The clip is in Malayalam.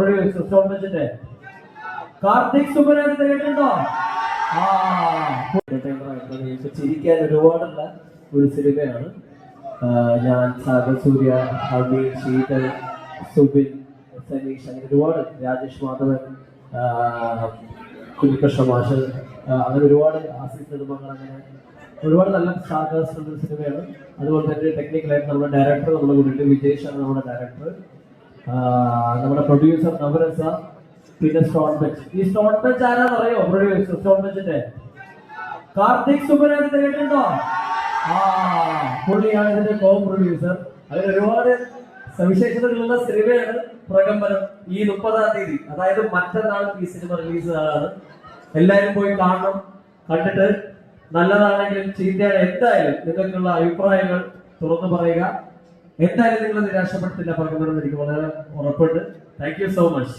പ്രൊഡ്യൂസർ കാർത്തിക് സുബരാജ് കേട്ടിട്ടുണ്ടോ? ചിരിക്കാൻ ഒരുപാടുള്ള ഒരു സിനിമയാണ്. ഞാൻ സാഗർ സൂര്യ, ഹബി, ശീതൽ, സുബിൻ, സനീഷ്, അങ്ങനെ ഒരുപാട്, രാജേഷ് മാധവൻ, കുഞ്ഞികൃഷ്ണ മാഷ്, അങ്ങനെ ഒരുപാട് ആസിഫ് നെടുമങ്ങാട്, അങ്ങനെ ഒരുപാട് നല്ല സ്റ്റാർട്ടേഴ്സ് ഉള്ള സിനിമയാണ്. അതുപോലെ തന്നെ ടെക്നിക്കലായിട്ട് നമ്മുടെ ഡയറക്ടർ നമ്മുടെ കൂടെ വിജേഷ് ആണ് നമ്മുടെ ഡയറക്ടർ. നമ്മുടെ പ്രൊഡ്യൂസർ നവരസ, പിന്നെ സ്റ്റോൺ ബെഞ്ച്. ഈ സ്റ്റോൺ ബെഞ്ച് ആരാന്ന് അറിയോ? പ്രൊഡ്യൂസർ സ്റ്റോൺ ബെഞ്ചിന്റെ കാർത്തിക് സുബരാജ് കേട്ടിട്ടുണ്ടോ? പുള്ളിയാണ് ഇതിന്റെ കോ പ്രൊഡ്യൂസർ. അങ്ങനെ ഒരുപാട് സവിശേഷതകളുള്ള സിനിമയാണ് പ്രകമ്പനം. ഈ 30-ാം തീയതി, അതായത് മറ്റന്നാൾ ഈ സിനിമ റിലീസ് ആണ്. എല്ലാവരും പോയി കാണണം. കണ്ടിട്ട് നല്ലതാണെങ്കിലും ചീത്തയാണ് എന്തായാലും നിങ്ങൾക്കുള്ള അഭിപ്രായങ്ങൾ തുറന്നു പറയുക. എന്തായാലും നിങ്ങൾ നിരാശപ്പെടുത്തില്ല പ്രകമ്പനം, എനിക്ക് വളരെ ഉറപ്പുണ്ട്. Thank you so much.